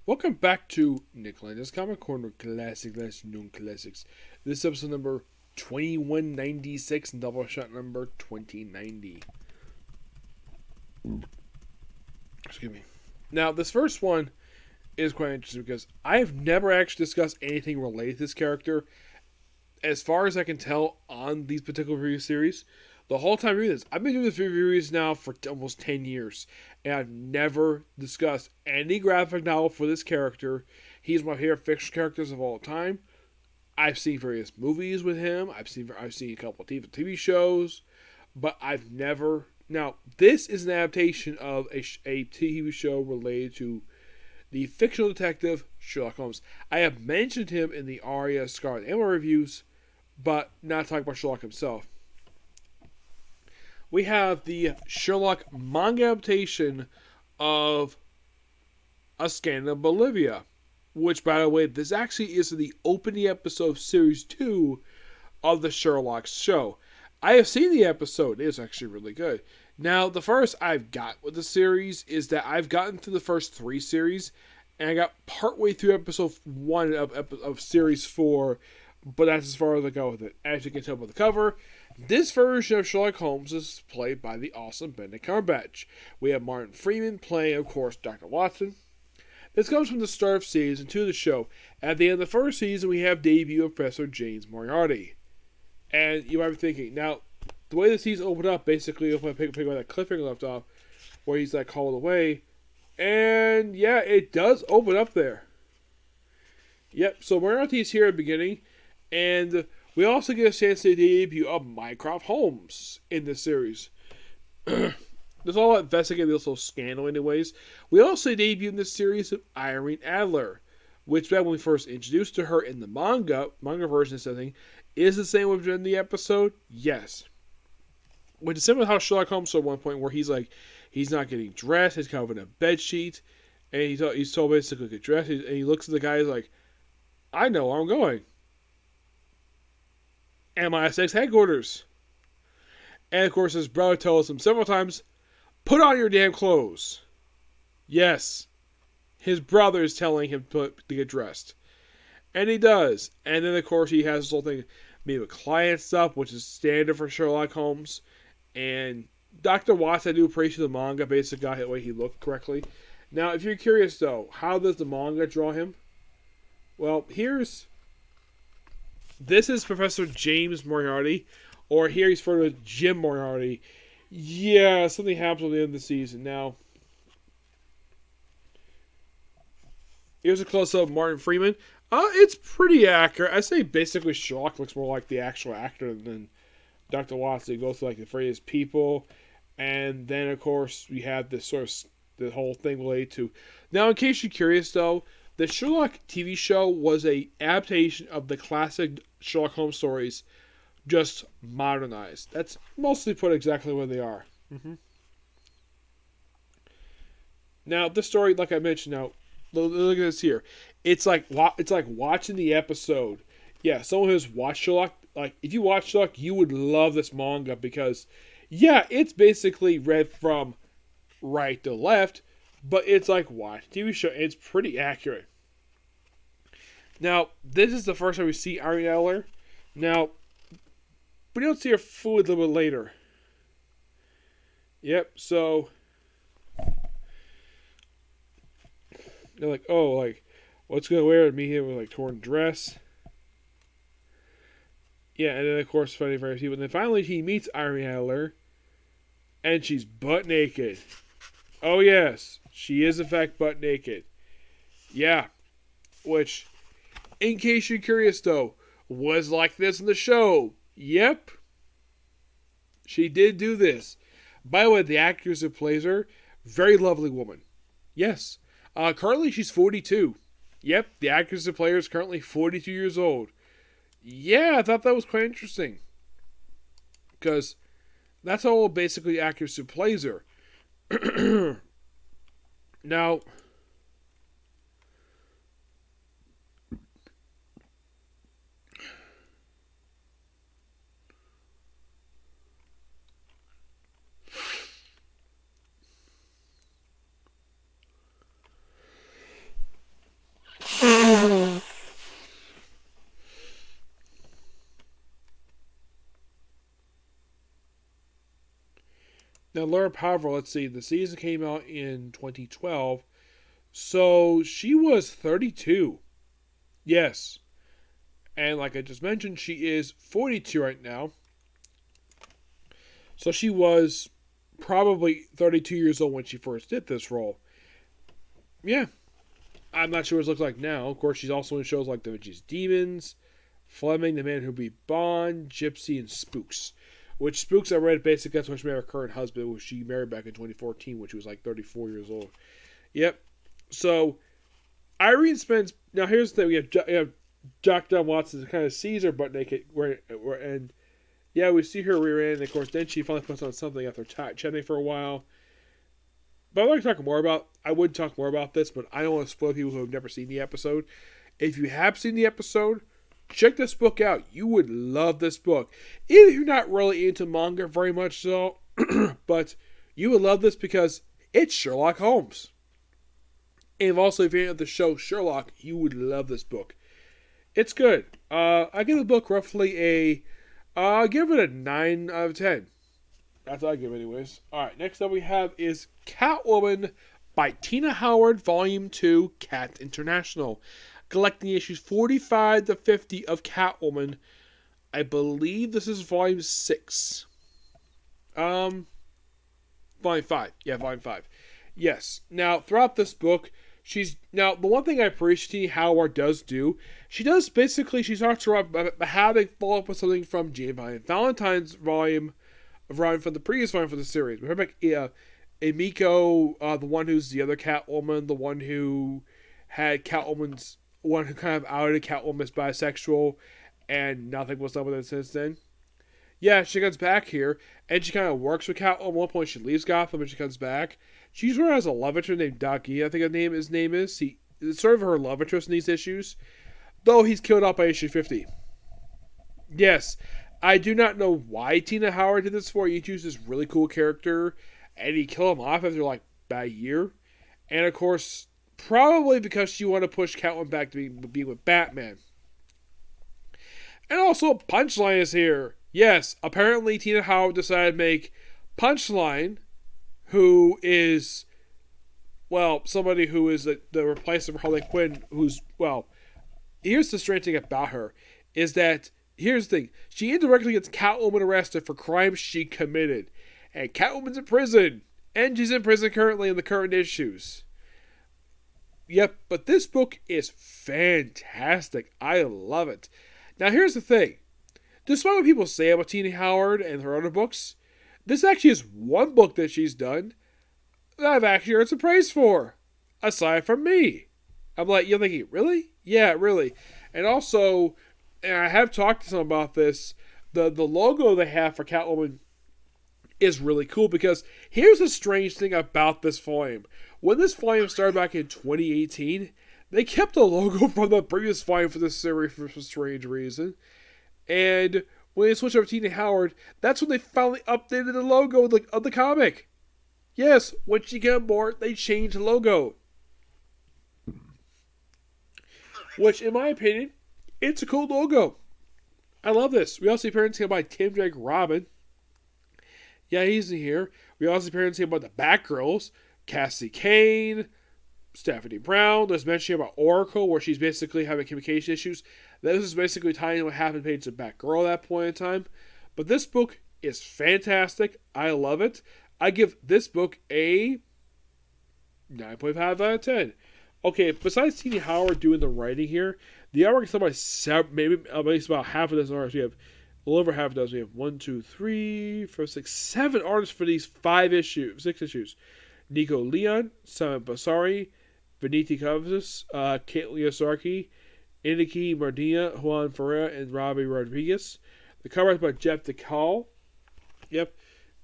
Welcome back to Nick Lenz Comic Corner Classic Known Classics. This is episode number 2196 and Doubleshot number 2090. Excuse me. Now, this first one is quite interesting because I have never actually discussed anything related to this character, as far as I can tell, on these particular review series. The whole time reading this, I've been doing this reviews now for almost 10 years, and I've never discussed any graphic novel for this character. He's my favorite fictional characters of all time. I've seen various movies with him. I've seen a couple of TV shows, but I've never. Now, this is an adaptation of a TV show related to the fictional detective Sherlock Holmes. I have mentioned him in the Arya Scarlet Animal reviews, but not talking about Sherlock himself. We have the Sherlock manga adaptation of A Scandal in Belgravia, which, by the way, this actually is the opening episode of Series 2 of the Sherlock show. I have seen the episode. It is actually really good. Now, the first I've got with the series is that I've gotten through the first 3 series, and I got partway through episode 1 of Series 4, but that's as far as I go with it. As you can tell by the cover, this version of Sherlock Holmes is played by the awesome Benedict Cumberbatch. We have Martin Freeman playing, of course, Dr. Watson. This comes from the start of season 2 of the show. At the end of the first season, we have debut of Professor James Moriarty. And you might be thinking, now, the way the season opened up, basically, if I pick where that cliffhanger left off, where he's like called away, and yeah, it does open up there. Yep, so Moriarty is here at the beginning, and we also get a chance to debut of Mycroft Holmes in this series. There's all investigating this little scandal anyways. We also debut in this series of Irene Adler, which back when we first introduced to her in the manga version of something, is the same with in the episode? Yes. Which is similar to how Sherlock Holmes saw at one point where he's like, he's not getting dressed, he's covered in a bed sheet, and he's told basically to get dressed, and he looks at the guy, he's like, I know where I'm going. MI6 headquarters. And of course his brother tells him several times, put on your damn clothes. Yes. His brother is telling him to get dressed. And he does. And then of course he has this whole thing, maybe with client stuff, which is standard for Sherlock Holmes. And Dr. Watson, I do appreciate the manga basically got the way he looked correctly. Now, if you're curious though, how does the manga draw him? Well, this is Professor James Moriarty, or here he's referred to Jim Moriarty. Yeah, something happens at the end of the season. Now, here's a close-up of Martin Freeman. It's pretty accurate. I say basically Sherlock looks more like the actual actor than Dr. Watson. He goes through like the phrase people, and then of course we have this sort of the whole thing related to. Now, in case you're curious though, the Sherlock TV show was a adaptation of the classic Sherlock Holmes stories, just modernized. That's mostly put exactly where they are. Now, this story, like I mentioned, now look at this here. It's like watching the episode. Yeah, someone who's watched Sherlock, like if you watch Sherlock, you would love this manga because, yeah, it's basically read from right to left. But it's like watch TV show. It's pretty accurate. Now, this is the first time we see Irene Adler. Now, we don't see her fully a little bit later. Yep, so they're like, oh, like, what's going to wear me here with like torn dress? Yeah, and then of course, funny very few. But then finally he meets Irene Adler, and she's butt naked. Oh yes, she is in fact butt naked. Yeah, which, in case you're curious though, was like this in the show. Yep, she did do this. By the way, the actress who plays her, very lovely woman. Yes, currently she's 42. Yep, the actress who plays her is currently 42 years old. Yeah, I thought that was quite interesting. Because that's all basically the actress who plays her. Now, Now, Laura Palmer, let's see, the season came out in 2012, so she was 32. Yes. And like I just mentioned, she is 42 right now. So she was probably 32 years old when she first did this role. Yeah. I'm not sure what it looks like now. Of course, she's also in shows like The Vinci's Demons, Fleming, The Man Who Beat Bond, Gypsy, and Spooks. Which Spooks, I read, basically that's when she married her current husband, which she married back in 2014 when she was like 34 years old. Yep. So, Irene spends... Now, here's the thing. We have Dr. Watson kind of sees her butt naked, and yeah, we see her rear end, and of course, then she finally puts on something after chatting for a while. But I'd like to talk more about... I would talk more about this, but I don't want to spoil people who have never seen the episode. If you have seen the episode... check this book out. You would love this book. Even if you're not really into manga very much so, but you would love this because it's Sherlock Holmes. And also, if you're into the show Sherlock, you would love this book. It's good. I give the book roughly I'll give it a 9 out of 10. That's what I give it anyways. Alright, next up we have is Catwoman by Tina Howard, Volume 2, Cat International. Collecting issues 45 to 50 of Catwoman. I believe this is Volume 6. Volume 5. Yeah, Volume 5. Yes. Now, throughout this book, the one thing I appreciate Tina Howard does do, she talks about having follow up with something from Jane Valentine's volume from the previous volume for the series. We heard about Emiko, the one who's the other Catwoman, the one who had Catwoman's one who kind of outed Catwoman as bisexual, and nothing was done with it since then. Yeah, she comes back here, and she kind of works with Catwoman. At one point, she leaves Gotham, and she comes back. She sort of has a love interest named Ducky, I think his name is. It's sort of her love interest in these issues, though he's killed off by issue 50. Yes, I do not know why Tina Howard did this for. You choose this really cool character, and he killed him off after like about a year. And of course, probably because she wanted to push Catwoman back to be with Batman. And also, Punchline is here. Yes, apparently Tina Howard decided to make Punchline, who is, well, somebody who is the replacement for Harley Quinn, here's the strange thing about her, is that, here's the thing, she indirectly gets Catwoman arrested for crimes she committed. And Catwoman's in prison. And she's in prison currently in the current issues. Yep, but this book is fantastic. I love it. Now, here's the thing. Despite what people say about Tina Howard and her other books, this actually is one book that she's done that I've actually heard some praise for, aside from me. I'm like, you're thinking, really? Yeah, really. And also, and I have talked to someone about this, the logo they have for Catwoman is really cool, because here's the strange thing about this volume. When this volume started back in 2018, they kept the logo from the previous volume for this series for some strange reason. And when they switched over to Tina Howard, that's when they finally updated the logo of the comic. Yes, when she came on board, they changed the logo. Which, in my opinion, it's a cool logo. I love this. We also see appearance here by Tim Drake Robin. Yeah, he's in here. We also see appearance here by the Batgirls. Cassie Kane, Stephanie Brown. There's mention about Oracle, where she's basically having communication issues. This is basically tying in what happened to Paige the Batgirl at that point in time. But this book is fantastic. I love it. I give this book a 9.5 out of 10. Okay, besides Tina Howard doing the writing here, the artwork is done by maybe at least about half of this artists. We have a little over half a dozen. We have 1, 2, 3, 4, 6, 7 artists for these 6 issues. Nico Leon, Simon Basari, Beniti Cavazos, Caitlin Yosarki, Iniki Mardina, Juan Ferreira, and Robbie Rodriguez. The cover is by Jeff DeCall. Yep.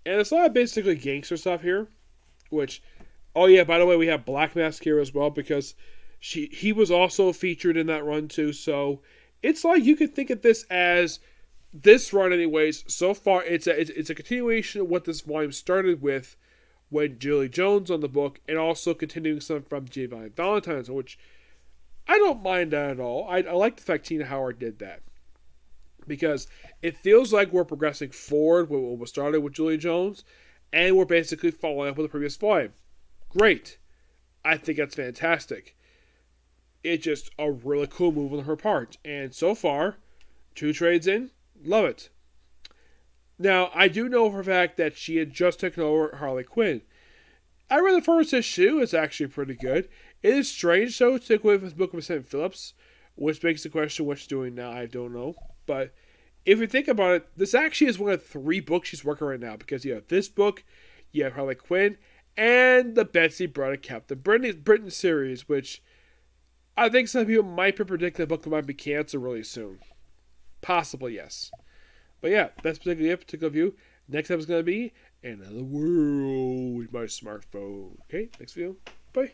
And it's a lot of basically gangster stuff here. Which, oh yeah, by the way, we have Black Mask here as well, because he was also featured in that run too. So it's like you could think of this as this run anyways. So far, it's a continuation of what this volume started with when Julie Jones on the book, and also continuing some from J. Valentine's, which I don't mind that at all. I like the fact Tina Howard did that. Because it feels like we're progressing forward with what was started with Julie Jones, and we're basically following up with the previous volume. Great. I think that's fantastic. It's just a really cool move on her part. And so far, 2 trades in, love it. Now, I do know for a fact that she had just taken over Harley Quinn. I read the first issue. It's actually pretty good. It is strange, though, to take away from this book of St. Phillips, which makes the question what she's doing now. I don't know. But if you think about it, this actually is one of 3 books she's working right now. Because you have this book, you have Harley Quinn, and the Betsy Brother Captain Britain series, which I think some people might be predicting the book might be canceled really soon. Possibly, yes. But yeah, that's particular view. Next up is going to be Another World with my smartphone. Okay, next video. Bye.